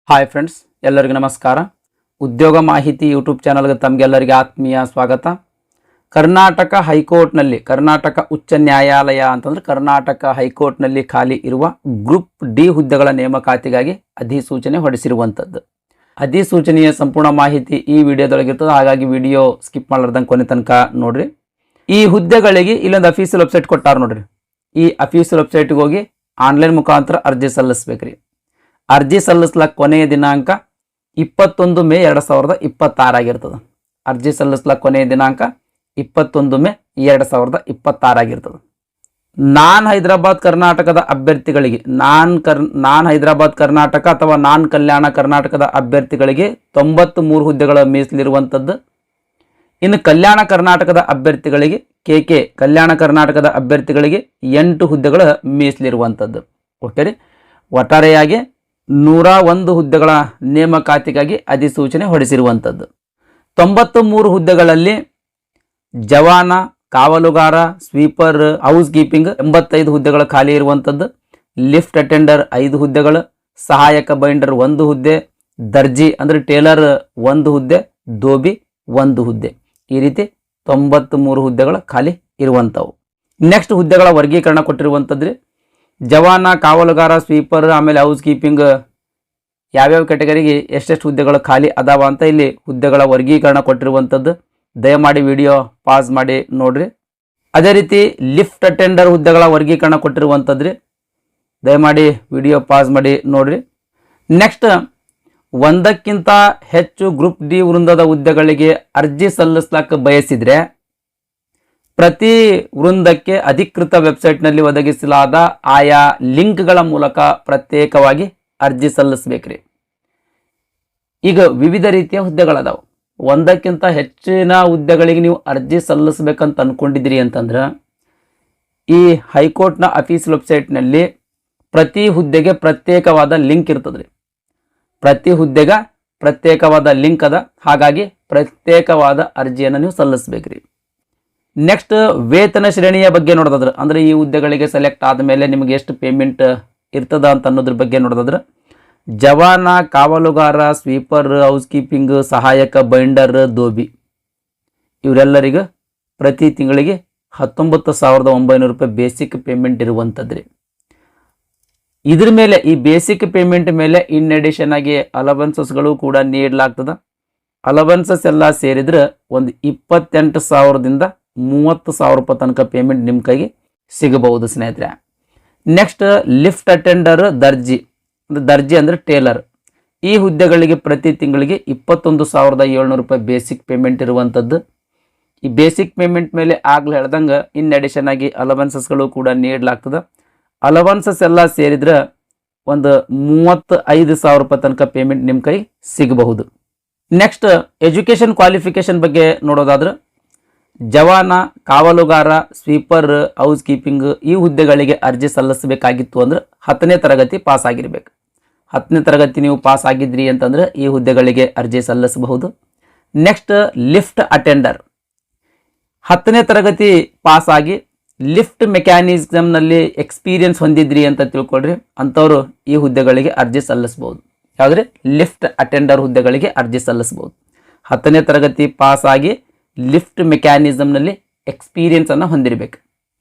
Hi friends, ಎಲ್ಲರಿಗೂ ನಮಸ್ಕಾರ. ಉದ್ಯೋಗ ಮಾಹಿತಿ ಯೂಟ್ಯೂಬ್ ಚಾನಲ್ಗೆ ತಮಗೆಲ್ಲರಿಗೆ ಆತ್ಮೀಯ ಸ್ವಾಗತ. ಕರ್ನಾಟಕ ಹೈಕೋರ್ಟ್ನಲ್ಲಿ, ಕರ್ನಾಟಕ ಉಚ್ಚ ನ್ಯಾಯಾಲಯ ಅಂತಂದರೆ ಕರ್ನಾಟಕ ಹೈಕೋರ್ಟ್ನಲ್ಲಿ ಖಾಲಿ ಇರುವ ಗ್ರೂಪ್ ಡಿ ಹುದ್ದೆಗಳ ನೇಮಕಾತಿಗಾಗಿ ಅಧಿಸೂಚನೆ ಹೊರಡಿಸಿರುವಂಥದ್ದು. ಅಧಿಸೂಚನೆಯ ಸಂಪೂರ್ಣ ಮಾಹಿತಿ ಈ ವಿಡಿಯೋದೊಳಗಿರ್ತದೆ, ಹಾಗಾಗಿ ವಿಡಿಯೋ ಸ್ಕಿಪ್ ಮಾಡಲಾರ್ದಂಗೆ ಕೊನೆ ತನಕ ನೋಡ್ರಿ. ಈ ಹುದ್ದೆಗಳಿಗೆ ಇಲ್ಲೊಂದು ಅಫೀಷಿಯಲ್ ವೆಬ್ಸೈಟ್ ಕೊಟ್ಟಾರ ನೋಡ್ರಿ. ಈ ಅಫೀಷಿಯಲ್ ವೆಬ್ಸೈಟ್ಗೆ ಹೋಗಿ ಆನ್ಲೈನ್ ಮುಖಾಂತರ ಅರ್ಜಿ ಸಲ್ಲಿಸ್ಬೇಕ್ರಿ. ಅರ್ಜಿ ಸಲ್ಲಿಸ್ಲಕ್ಕ ಕೊನೆಯ ದಿನಾಂಕ 21 ಮೇ 2026 ಆಗಿರ್ತದೆ. ಅರ್ಜಿ ಸಲ್ಲಿಸ್ಲಕ್ಕ ಕೊನೆಯ ದಿನಾಂಕ 21 ಮೇ 2026 ಆಗಿರ್ತದೆ. ನಾನ್ ಹೈದರಾಬಾದ್ ಕರ್ನಾಟಕದ ಅಭ್ಯರ್ಥಿಗಳಿಗೆ, ನಾನ್ ಹೈದರಾಬಾದ್ ಕರ್ನಾಟಕ ಅಥವಾ ನಾನ್ ಕಲ್ಯಾಣ ಕರ್ನಾಟಕದ ಅಭ್ಯರ್ಥಿಗಳಿಗೆ 93 ಹುದ್ದೆಗಳ ಮೀಸಲಿರುವಂಥದ್ದು. ಇನ್ನು ಕಲ್ಯಾಣ ಕರ್ನಾಟಕದ ಅಭ್ಯರ್ಥಿಗಳಿಗೆ ಕಲ್ಯಾಣ ಕರ್ನಾಟಕದ ಅಭ್ಯರ್ಥಿಗಳಿಗೆ 8 ಹುದ್ದೆಗಳ ಮೀಸಲಿರುವಂಥದ್ದು. ಓಕೆ ರೀ. ಒಟ್ಟಾರೆಯಾಗಿ 101 ಹುದ್ದೆಗಳ ನೇಮಕಾತಿಗಾಗಿ ಅಧಿಸೂಚನೆ ಹೊರಡಿಸಿರುವಂಥದ್ದು. 93 ಹುದ್ದೆಗಳಲ್ಲಿ ಜವಾನ, ಕಾವಲುಗಾರ, ಸ್ವೀಪರ್, ಹೌಸ್ ಕೀಪಿಂಗ್ 85 ಹುದ್ದೆಗಳ ಖಾಲಿ ಇರುವಂಥದ್ದು. ಲಿಫ್ಟ್ ಅಟೆಂಡರ್ 5 ಹುದ್ದೆಗಳು, ಸಹಾಯಕ ಬೈಂಡರ್ 1 ಹುದ್ದೆ, ದರ್ಜಿ ಅಂದರೆ ಟೇಲರ್ 1 ಹುದ್ದೆ, ದೋಬಿ 1 ಹುದ್ದೆ. ಈ ರೀತಿ 93 ಹುದ್ದೆಗಳು ಖಾಲಿ ಇರುವಂಥವು. ನೆಕ್ಸ್ಟ್ ಹುದ್ದೆಗಳ ವರ್ಗೀಕರಣ ಕೊಟ್ಟಿರುವಂಥದ್ದು. ಜವಾನ, ಕಾವಲುಗಾರ, ಸ್ವೀಪರ್, ಆಮೇಲೆ ಹೌಸ್ ಕೀಪಿಂಗ್ ಯಾವ್ಯಾವ ಕ್ಯಾಟಗರಿಗೆ ಎಷ್ಟೆಷ್ಟು ಹುದ್ದೆಗಳು ಖಾಲಿ ಅದಾವ ಅಂತ ಇಲ್ಲಿ ಹುದ್ದೆಗಳ ವರ್ಗೀಕರಣ ಕೊಟ್ಟಿರುವಂಥದ್ದು. ದಯಮಾಡಿ ವಿಡಿಯೋ ಪಾಸ್ ಮಾಡಿ ನೋಡ್ರಿ. ಅದೇ ರೀತಿ ಲಿಫ್ಟ್ ಅಟೆಂಡರ್ ಹುದ್ದೆಗಳ ವರ್ಗೀಕರಣ ಕೊಟ್ಟಿರುವಂಥದ್ದು. ದಯಮಾಡಿ ವಿಡಿಯೋ ಪಾಸ್ ಮಾಡಿ ನೋಡ್ರಿ. ನೆಕ್ಸ್ಟ್, ಒಂದಕ್ಕಿಂತ ಹೆಚ್ಚು ಗ್ರೂಪ್ ಡಿ ವೃಂದದ ಹುದ್ದೆಗಳಿಗೆ ಅರ್ಜಿ ಸಲ್ಲಿಸ್ಲಕ್ಕೆ ಬಯಸಿದ್ರೆ ಪ್ರತಿ ವೃಂದಕ್ಕೆ ಅಧಿಕೃತ ವೆಬ್ಸೈಟ್ನಲ್ಲಿ ಒದಗಿಸಲಾದ ಆಯಾ ಲಿಂಕ್ಗಳ ಮೂಲಕ ಪ್ರತ್ಯೇಕವಾಗಿ ಅರ್ಜಿ ಸಲ್ಲಿಸ್ಬೇಕ್ರಿ. ಈಗ ವಿವಿಧ ರೀತಿಯ ಹುದ್ದೆಗಳದಾವು. ಒಂದಕ್ಕಿಂತ ಹೆಚ್ಚಿನ ಹುದ್ದೆಗಳಿಗೆ ನೀವು ಅರ್ಜಿ ಸಲ್ಲಿಸ್ಬೇಕಂತ ಅಂದ್ಕೊಂಡಿದ್ದೀರಿ ಅಂತಂದ್ರೆ ಈ ಹೈಕೋರ್ಟ್ನ ಅಫೀಷಿಯಲ್ ವೆಬ್ಸೈಟ್ನಲ್ಲಿ ಪ್ರತಿ ಹುದ್ದೆಗೆ ಪ್ರತ್ಯೇಕವಾದ ಲಿಂಕ್ ಇರ್ತದೆ ರೀ. ಪ್ರತಿ ಹುದ್ದೆಗೆ ಪ್ರತ್ಯೇಕವಾದ ಲಿಂಕ್ ಅದ, ಹಾಗಾಗಿ ಪ್ರತ್ಯೇಕವಾದ ಅರ್ಜಿಯನ್ನು ನೀವು ಸಲ್ಲಿಸ್ಬೇಕ್ರಿ. ನೆಕ್ಸ್ಟ್, ವೇತನ ಶ್ರೇಣಿಯ ಬಗ್ಗೆ ನೋಡೋದಾದ್ರೆ, ಅಂದರೆ ಈ ಹುದ್ದೆಗಳಿಗೆ ಸೆಲೆಕ್ಟ್ ಆದಮೇಲೆ ನಿಮಗೆ ಎಷ್ಟು ಪೇಮೆಂಟ್ ಇರ್ತದ ಅಂತ ಅನ್ನೋದ್ರ ಬಗ್ಗೆ ನೋಡೋದಾದ್ರೆ, ಜವಾನ, ಕಾವಲುಗಾರ, ಸ್ವೀಪರ್, ಹೌಸ್ ಕೀಪಿಂಗ್, ಸಹಾಯಕ ಬೈಂಡರ್, ದೋಬಿ ಇವರೆಲ್ಲರಿಗೂ ಪ್ರತಿ ತಿಂಗಳಿಗೆ 19,900 ರೂಪಾಯಿ ಬೇಸಿಕ್ ಪೇಮೆಂಟ್ ಇರುವಂಥದ್ದು ರೀ. ಇದ್ರ ಮೇಲೆ, ಈ ಬೇಸಿಕ್ ಪೇಮೆಂಟ್ ಮೇಲೆ ಇನ್ ಅಡಿಷನ್ ಆಗಿ ಅಲವೆನ್ಸಸ್ಗಳು ಕೂಡ ನೀಡಲಾಗ್ತದೆ. ಅಲವೆನ್ಸಸ್ ಎಲ್ಲ ಸೇರಿದ್ರೆ ಒಂದು 28,000ದಿಂದ 30,000 ರೂಪಾಯಿ ತನಕ ಪೇಮೆಂಟ್ ನಿಮ್ಮ ಕೈಗೆ ಸಿಗಬಹುದು ಸ್ನೇಹಿತರೆ. ನೆಕ್ಸ್ಟ್, ಲಿಫ್ಟ್ ಅಟೆಂಡರ್, ದರ್ಜಿ ಅಂದರೆ ಟೇಲರ್. ಈ ಹುದ್ದೆಗಳಿಗೆ ಪ್ರತಿ ತಿಂಗಳಿಗೆ 21,700 ರೂಪಾಯಿ ಬೇಸಿಕ್ ಪೇಮೆಂಟ್ ಇರುವಂಥದ್ದು. ಈ ಬೇಸಿಕ್ ಪೇಮೆಂಟ್ ಮೇಲೆ ಆಗ್ಲೇ ಹೇಳ್ದಂಗೆ ಇನ್ ಅಡಿಷನ್ ಆಗಿ ಅಲವೆನ್ಸಸ್ಗಳು ಕೂಡ ನೀಡಲಾಗ್ತದೆ. ಅಲವೆನ್ಸಸ್ ಎಲ್ಲ ಸೇರಿದ್ರೆ ಒಂದು 35,000 ರೂಪಾಯಿ ತನಕ ಪೇಮೆಂಟ್ ನಿಮ್ಮ ಕೈ ಸಿಗಬಹುದು. ನೆಕ್ಸ್ಟ್, ಎಜುಕೇಷನ್ ಕ್ವಾಲಿಫಿಕೇಷನ್ ಬಗ್ಗೆ ನೋಡೋದಾದ್ರೆ, ಜವಾನ, ಕಾವಲುಗಾರ, ಸ್ವೀಪರ್, ಹೌಸ್ ಕೀಪಿಂಗ್ ಈ ಹುದ್ದೆಗಳಿಗೆ ಅರ್ಜಿ ಸಲ್ಲಿಸಬೇಕಾಗಿತ್ತು ಅಂದ್ರೆ 10ನೇ ತರಗತಿ ಪಾಸ್ ಆಗಿರಬೇಕು. 10ನೇ ತರಗತಿ ನೀವು ಪಾಸ್ ಆಗಿದ್ರಿ ಅಂತಂದ್ರೆ ಈ ಹುದ್ದೆಗಳಿಗೆ ಅರ್ಜಿ ಸಲ್ಲಿಸಬಹುದು. ನೆಕ್ಸ್ಟ್, ಲಿಫ್ಟ್ ಅಟೆಂಡರ್ 10ನೇ ತರಗತಿ ಪಾಸ್ ಆಗಿ ಲಿಫ್ಟ್ ಮೆಕ್ಯಾನಿಸಮ್ನಲ್ಲಿ ಎಕ್ಸ್ಪೀರಿಯನ್ಸ್ ಹೊಂದಿದ್ರಿ ಅಂತ ತಿಳ್ಕೊಳ್ರಿ, ಅಂಥವ್ರು ಈ ಹುದ್ದೆಗಳಿಗೆ ಅರ್ಜಿ ಸಲ್ಲಿಸ್ಬೋದು. ಯಾವುದ್ರೆ ಲಿಫ್ಟ್ ಅಟೆಂಡರ್ ಹುದ್ದೆಗಳಿಗೆ ಅರ್ಜಿ ಸಲ್ಲಿಸ್ಬೋದು. 10ನೇ ತರಗತಿ ಪಾಸ್ ಆಗಿ ಲಿಫ್ಟ್ ಮೆಕ್ಯಾನಿಸಮ್ನಲ್ಲಿ ಎಕ್ಸ್ಪೀರಿಯನ್ಸ್ ಅನ್ನು ಹೊಂದಿರಬೇಕು.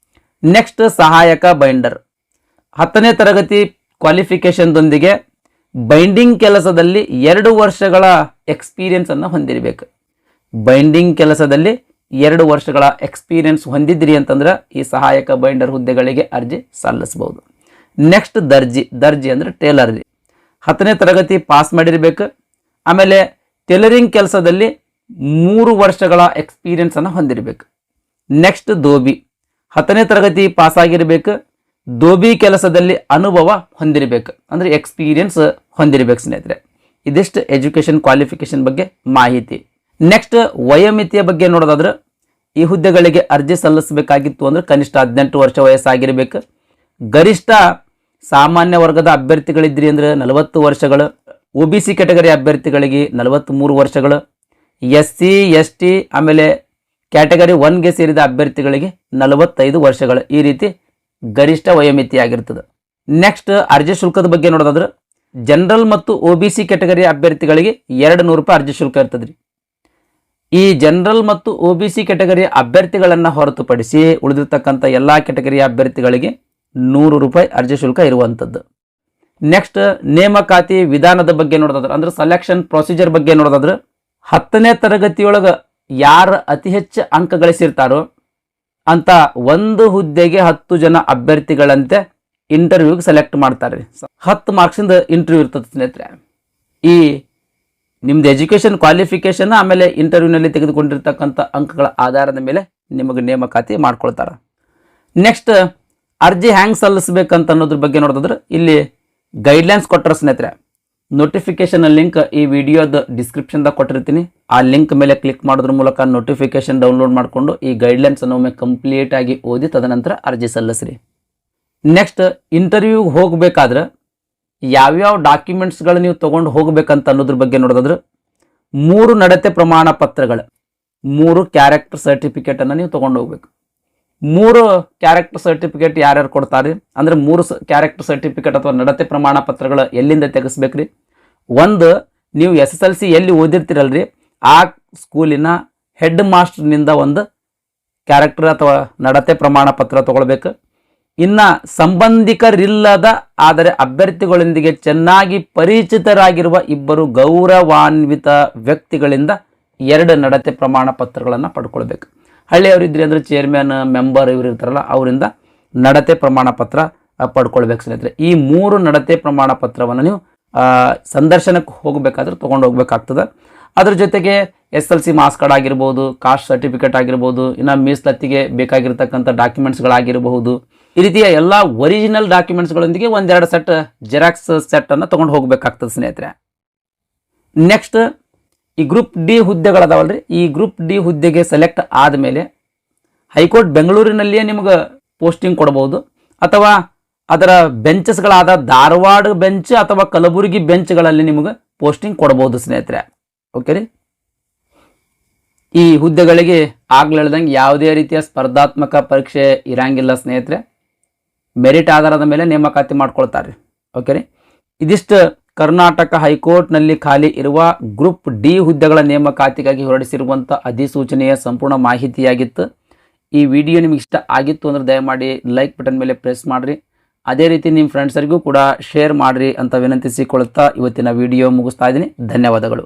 ನೆಕ್ಸ್ಟ್, ಸಹಾಯಕ ಬೈಂಡರ್ 10ನೇ ತರಗತಿ ಕ್ವಾಲಿಫಿಕೇಶನ್ದೊಂದಿಗೆ ಬೈಂಡಿಂಗ್ ಕೆಲಸದಲ್ಲಿ 2 ವರ್ಷಗಳ ಎಕ್ಸ್ಪೀರಿಯನ್ಸ್ ಅನ್ನು ಹೊಂದಿರಬೇಕು. ಬೈಂಡಿಂಗ್ ಕೆಲಸದಲ್ಲಿ 2 ವರ್ಷಗಳ ಎಕ್ಸ್ಪೀರಿಯನ್ಸ್ ಹೊಂದಿದ್ರಿ ಅಂತಂದ್ರೆ ಈ ಸಹಾಯಕ ಬೈಂಡರ್ ಹುದ್ದೆಗಳಿಗೆ ಅರ್ಜಿ ಸಲ್ಲಿಸಬಹುದು. ನೆಕ್ಸ್ಟ್, ದರ್ಜಿ ಅಂದರೆ ಟೇಲರ್ ರೀ. 10ನೇ ತರಗತಿ ಪಾಸ್ ಮಾಡಿರಬೇಕು. ಆಮೇಲೆ ಟೇಲರಿಂಗ್ ಕೆಲಸದಲ್ಲಿ 3 ವರ್ಷಗಳ ಎಕ್ಸ್ಪೀರಿಯನ್ಸ್ ಅನ್ನು ಹೊಂದಿರಬೇಕು. ನೆಕ್ಸ್ಟ್, ದೋಬಿ 10ನೇ ತರಗತಿ ಪಾಸ್ ಆಗಿರಬೇಕು. ದೋಬಿ ಕೆಲಸದಲ್ಲಿ ಅನುಭವ ಹೊಂದಿರಬೇಕು, ಅಂದರೆ ಎಕ್ಸ್ಪೀರಿಯನ್ಸ್ ಹೊಂದಿರಬೇಕು ಸ್ನೇಹಿತರೆ. ಇದಿಷ್ಟು ಎಜುಕೇಷನ್ ಕ್ವಾಲಿಫಿಕೇಶನ್ ಬಗ್ಗೆ ಮಾಹಿತಿ. ನೆಕ್ಸ್ಟ್, ವಯೋಮಿತಿಯ ಬಗ್ಗೆ ನೋಡೋದಾದ್ರೆ, ಈ ಹುದ್ದೆಗಳಿಗೆ ಅರ್ಜಿ ಸಲ್ಲಿಸಬೇಕಾಗಿತ್ತು ಅಂದ್ರೆ ಕನಿಷ್ಠ 18 ವರ್ಷ ವಯಸ್ಸಾಗಿರಬೇಕು. ಗರಿಷ್ಠ ಸಾಮಾನ್ಯ ವರ್ಗದ ಅಭ್ಯರ್ಥಿಗಳಿದ್ರಿ ಅಂದರೆ 40 ವರ್ಷಗಳು, OBC ಕ್ಯಾಟಗರಿ ಅಭ್ಯರ್ಥಿಗಳಿಗೆ 43 ವರ್ಷಗಳು, SC ST ಆಮೇಲೆ ಕ್ಯಾಟಗರಿ 1ಗೆ ಸೇರಿದ ಅಭ್ಯರ್ಥಿಗಳಿಗೆ 45 ವರ್ಷಗಳು. ಈ ರೀತಿ ಗರಿಷ್ಠ ವಯೋಮಿತಿ ಆಗಿರ್ತದೆ. ನೆಕ್ಸ್ಟ್, ಅರ್ಜಿ ಶುಲ್ಕದ ಬಗ್ಗೆ ನೋಡೋದಾದ್ರೆ, ಜನರಲ್ ಮತ್ತು OBC ಕೆಟಗರಿ ಅಭ್ಯರ್ಥಿಗಳಿಗೆ 200 ರೂಪಾಯಿ ಅರ್ಜಿ ಶುಲ್ಕ ಇರ್ತದ್ರಿ. ಈ ಜನರಲ್ ಮತ್ತು OBC ಕೆಟಗರಿ ಅಭ್ಯರ್ಥಿಗಳನ್ನು ಹೊರತುಪಡಿಸಿ ಉಳಿದಿರ್ತಕ್ಕಂಥ ಎಲ್ಲ ಕೆಟಗರಿಯ ಅಭ್ಯರ್ಥಿಗಳಿಗೆ 100 ರೂಪಾಯಿ ಅರ್ಜಿ ಶುಲ್ಕ ಇರುವಂಥದ್ದು. ನೆಕ್ಸ್ಟ್ ನೇಮಕಾತಿ ವಿಧಾನದ ಬಗ್ಗೆ ನೋಡೋದಾದ್ರೆ ಅಂದ್ರೆ ಸೆಲೆಕ್ಷನ್ ಪ್ರೊಸೀಜರ್ ಬಗ್ಗೆ ನೋಡೋದಾದ್ರೆ 10ನೇ ತರಗತಿಯೊಳಗೆ ಯಾರು ಅತಿ ಹೆಚ್ಚು ಅಂಕ ಗಳಿಸಿರ್ತಾರೋ ಅಂತ ಒಂದು ಹುದ್ದೆಗೆ 10 ಜನ ಅಭ್ಯರ್ಥಿಗಳಂತೆ ಇಂಟರ್ವ್ಯೂಗೆ ಸೆಲೆಕ್ಟ್ ಮಾಡ್ತಾರೆ. 10 ಮಾರ್ಕ್ಸಿಂದ ಇಂಟರ್ವ್ಯೂ ಇರ್ತದೆ ಸ್ನೇಹಿತರೆ. ಈ ನಿಮ್ದು ಎಜುಕೇಷನ್ ಕ್ವಾಲಿಫಿಕೇಶನ್ ಆಮೇಲೆ ಇಂಟರ್ವ್ಯೂನಲ್ಲಿ ತೆಗೆದುಕೊಂಡಿರ್ತಕ್ಕಂಥ ಅಂಕಗಳ ಆಧಾರದ ಮೇಲೆ ನಿಮಗೆ ನೇಮಕಾತಿ ಮಾಡ್ಕೊಳ್ತಾರೆ. ನೆಕ್ಸ್ಟ್ ಅರ್ಜಿ ಹ್ಯಾಂಗ್ ಸಲ್ಲಿಸಬೇಕಂತ ಅನ್ನೋದ್ರ ಬಗ್ಗೆ ನೋಡೋದಾದ್ರೆ ಇಲ್ಲಿ ಗೈಡ್ಲೈನ್ಸ್ ಕೊಟ್ಟರೆ ಸ್ನೇಹಿತರೆ. ನೋಟಿಫಿಕೇಶನ್ ಲಿಂಕ್ ಈ ವಿಡಿಯೋದ ಡಿಸ್ಕ್ರಿಪ್ಷನ್ದಾಗ ಕೊಟ್ಟಿರ್ತೀನಿ. ಆ ಲಿಂಕ್ ಮೇಲೆ ಕ್ಲಿಕ್ ಮಾಡೋದ್ರ ಮೂಲಕ ನೋಟಿಫಿಕೇಶನ್ ಡೌನ್ಲೋಡ್ ಮಾಡಿಕೊಂಡು ಈ ಗೈಡ್ಲೈನ್ಸ್ ಅನ್ನು ಒಮ್ಮೆ ಕಂಪ್ಲೀಟ್ ಆಗಿ ಓದಿ ತದನಂತರ ಅರ್ಜಿ ಸಲ್ಲಿಸ್ರಿ. ನೆಕ್ಸ್ಟ್ ಇಂಟರ್ವ್ಯೂಗೆ ಹೋಗಬೇಕಾದ್ರೆ ಯಾವ್ಯಾವ ಡಾಕ್ಯುಮೆಂಟ್ಸ್ಗಳು ನೀವು ತೊಗೊಂಡು ಹೋಗಬೇಕಂತ ಅನ್ನೋದ್ರ ಬಗ್ಗೆ ನೋಡೋದಾದ್ರೆ 3 ನಡತೆ ಪ್ರಮಾಣ ಪತ್ರಗಳು, 3 ಕ್ಯಾರೆಕ್ಟರ್ ಸರ್ಟಿಫಿಕೇಟನ್ನು ನೀವು ತೊಗೊಂಡು ಹೋಗ್ಬೇಕು. 3 ಕ್ಯಾರೆಕ್ಟರ್ ಸರ್ಟಿಫಿಕೇಟ್ ಯಾರ್ಯಾರು ಕೊಡ್ತಾರೆ ಅಂದರೆ 3 ಕ್ಯಾರೆಕ್ಟರ್ ಸರ್ಟಿಫಿಕೇಟ್ ಅಥವಾ ನಡತೆ ಪ್ರಮಾಣ ಪತ್ರಗಳು ಎಲ್ಲಿಂದ ತೆಗೆಸ್ಬೇಕ್ರಿ? ಒಂದು ನೀವು SSLC ಎಲ್ಲಿ ಓದಿರ್ತೀರಲ್ರಿ ಆ ಸ್ಕೂಲಿನ ಹೆಡ್ ಮಾಸ್ಟರ್ನಿಂದ ಒಂದು ಕ್ಯಾರೆಕ್ಟರ್ ಅಥವಾ ನಡತೆ ಪ್ರಮಾಣ ಪತ್ರ ತಗೊಳ್ಬೇಕು. ಇನ್ನು ಸಂಬಂಧಿಕರಿಲ್ಲದ ಆದರೆ ಅಭ್ಯರ್ಥಿಗಳೊಂದಿಗೆ ಚೆನ್ನಾಗಿ ಪರಿಚಿತರಾಗಿರುವ 2 ಗೌರವಾನ್ವಿತ ವ್ಯಕ್ತಿಗಳಿಂದ 2 ನಡತೆ ಪ್ರಮಾಣ ಪತ್ರಗಳನ್ನು ಪಡ್ಕೊಳ್ಬೇಕು. ಹಳ್ಳಿಯವರಿದ್ರಿ ಅಂದರೆ ಚೇರ್ಮನ್ ಮೆಂಬರ್ ಇವರು ಇರ್ತಾರಲ್ಲ ಅವರಿಂದ ನಡತೆ ಪ್ರಮಾಣ ಪತ್ರ ಪಡ್ಕೊಳ್ಬೇಕು ಸ್ನೇಹಿತರೆ. ಈ 3 ನಡತೆ ಪ್ರಮಾಣ ಪತ್ರವನ್ನು ನೀವು ಸಂದರ್ಶನಕ್ಕೆ ಹೋಗಬೇಕಾದ್ರೆ ತೊಗೊಂಡು ಹೋಗ್ಬೇಕಾಗ್ತದೆ. ಅದ್ರ ಜೊತೆಗೆ SLC ಮಾರ್ಕ್ಸ್ ಕಾರ್ಡ್ ಆಗಿರ್ಬೋದು, ಕಾಸ್ಟ್ ಸರ್ಟಿಫಿಕೇಟ್ ಆಗಿರ್ಬೋದು, ಇನ್ನು ಮೀಸಲಾತಿಗೆ ಬೇಕಾಗಿರ್ತಕ್ಕಂಥ ಡಾಕ್ಯುಮೆಂಟ್ಸ್ಗಳಾಗಿರಬಹುದು. ಈ ರೀತಿಯ ಎಲ್ಲ ಒರಿಜಿನಲ್ ಡಾಕ್ಯುಮೆಂಟ್ಸ್ಗಳೊಂದಿಗೆ 1-2 ಸೆಟ್ ಜೆರಾಕ್ಸ್ ಸೆಟ್ಟನ್ನು ತೊಗೊಂಡು ಹೋಗಬೇಕಾಗ್ತದೆ ಸ್ನೇಹಿತರೆ. ನೆಕ್ಸ್ಟ್ ಈ ಗ್ರೂಪ್ ಡಿ ಹುದ್ದೆಗಳದಾವಲ್ರಿ, ಈ ಗ್ರೂಪ್ ಡಿ ಹುದ್ದೆಗೆ ಸೆಲೆಕ್ಟ್ ಆದಮೇಲೆ ಹೈಕೋರ್ಟ್ ಬೆಂಗಳೂರಿನಲ್ಲಿಯೇ ನಿಮಗೆ ಪೋಸ್ಟಿಂಗ್ ಕೊಡ್ಬೋದು ಅಥವಾ ಅದರ ಬೆಂಚಸ್ಗಳಾದ ಧಾರವಾಡ ಬೆಂಚ್ ಅಥವಾ ಕಲಬುರಗಿ ಬೆಂಚ್ಗಳಲ್ಲಿ ನಿಮಗೆ ಪೋಸ್ಟಿಂಗ್ ಕೊಡ್ಬೋದು ಸ್ನೇಹಿತರೆ. ಓಕೆ ರೀ. ಈ ಹುದ್ದೆಗಳಿಗೆ ಆಗ್ಲೇ ಹೇಳ್ದಂಗೆ ಯಾವುದೇ ರೀತಿಯ ಸ್ಪರ್ಧಾತ್ಮಕ ಪರೀಕ್ಷೆ ಇರಂಗಿಲ್ಲ ಸ್ನೇಹಿತರೆ. ಮೆರಿಟ್ ಆಧಾರದ ಮೇಲೆ ನೇಮಕಾತಿ ಮಾಡ್ಕೊಳ್ತಾರೆ. ಓಕೆ ರೀ. ಇದಿಷ್ಟು ಕರ್ನಾಟಕ ಹೈಕೋರ್ಟ್ನಲ್ಲಿ ಖಾಲಿ ಇರುವ ಗ್ರೂಪ್ ಡಿ ಹುದ್ದೆಗಳ ನೇಮಕಾತಿಗಾಗಿ ಹೊರಡಿಸಿರುವಂಥ ಅಧಿಸೂಚನೆಯ ಸಂಪೂರ್ಣ ಮಾಹಿತಿಯಾಗಿತ್ತು. ಈ ವಿಡಿಯೋ ನಿಮಗೆ ಇಷ್ಟ ಆಗಿತ್ತು ಅಂದರೆ ದಯಮಾಡಿ ಲೈಕ್ ಬಟನ್ ಮೇಲೆ ಪ್ರೆಸ್ ಮಾಡಿರಿ. ಅದೇ ರೀತಿ ನಿಮ್ಮ ಫ್ರೆಂಡ್ಸರಿಗೂ ಕೂಡ ಶೇರ್ ಮಾಡಿರಿ ಅಂತ ವಿನಂತಿಸಿಕೊಳ್ಳುತ್ತಾ ಇವತ್ತಿನ ವಿಡಿಯೋ ಮುಗಿಸ್ತಾ ಇದ್ದೀನಿ. ಧನ್ಯವಾದಗಳು.